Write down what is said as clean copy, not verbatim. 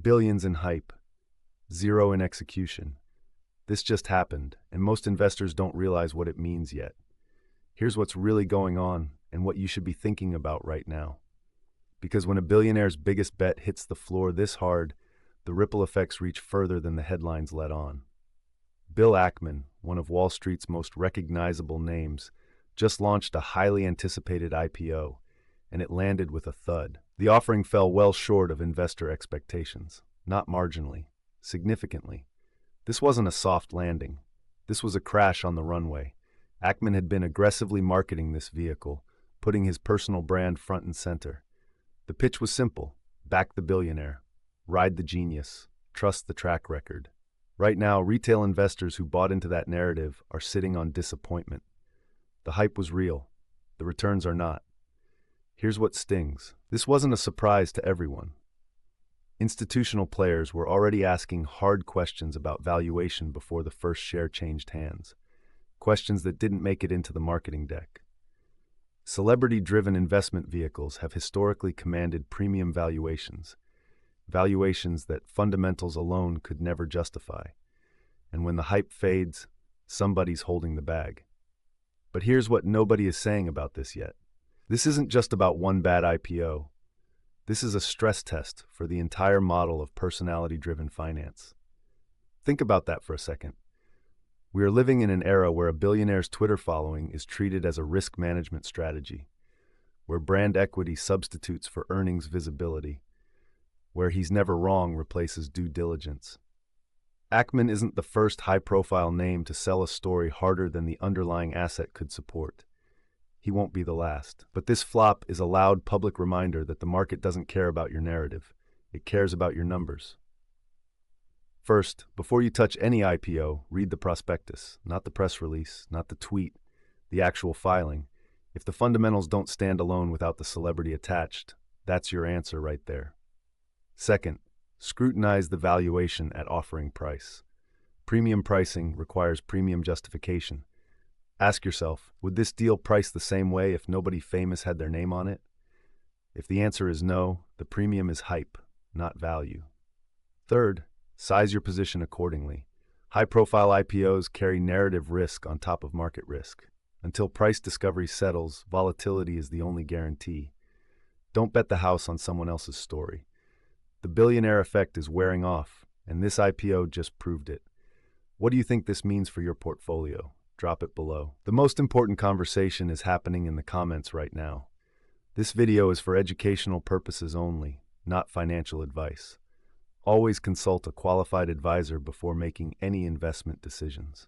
Billions in hype, zero in execution. This just happened, and most investors don't realize what it means yet. Here's what's really going on and what you should be thinking about right now. Because when a billionaire's biggest bet hits the floor this hard, the ripple effects reach further than the headlines let on. Bill Ackman, one of Wall Street's most recognizable names, just launched a highly anticipated IPO, and it landed with a thud. The offering fell well short of investor expectations, not marginally, significantly. This wasn't a soft landing. This was a crash on the runway. Ackman had been aggressively marketing this vehicle, putting his personal brand front and center. The pitch was simple: back the billionaire, ride the genius, trust the track record. Right now, retail investors who bought into that narrative are sitting on disappointment. The hype was real. The returns are not. Here's what stings. This wasn't a surprise to everyone. Institutional players were already asking hard questions about valuation before the first share changed hands. Questions that didn't make it into the marketing deck. Celebrity-driven investment vehicles have historically commanded premium valuations, valuations that fundamentals alone could never justify. And when the hype fades, somebody's holding the bag. But here's what nobody is saying about this yet. This isn't just about one bad IPO. This is a stress test for the entire model of personality-driven finance. Think about that for a second. We are living in an era where a billionaire's Twitter following is treated as a risk management strategy, where brand equity substitutes for earnings visibility, where he's never wrong replaces due diligence. Ackman isn't the first high-profile name to sell a story harder than the underlying asset could support. He won't be the last. But this flop is a loud public reminder that the market doesn't care about your narrative. It cares about your numbers. First, before you touch any IPO, read the prospectus, not the press release, not the tweet, the actual filing. If the fundamentals don't stand alone without the celebrity attached, that's your answer right there. Second, scrutinize the valuation at offering price. Premium pricing requires premium justification. Ask yourself, would this deal price the same way if nobody famous had their name on it? If the answer is no, the premium is hype, not value. Third, size your position accordingly. High-profile IPOs carry narrative risk on top of market risk. Until price discovery settles, volatility is the only guarantee. Don't bet the house on someone else's story. The billionaire effect is wearing off, and this IPO just proved it. What do you think this means for your portfolio? Drop it below. The most important conversation is happening in the comments right now. This video is for educational purposes only, not financial advice. Always consult a qualified advisor before making any investment decisions.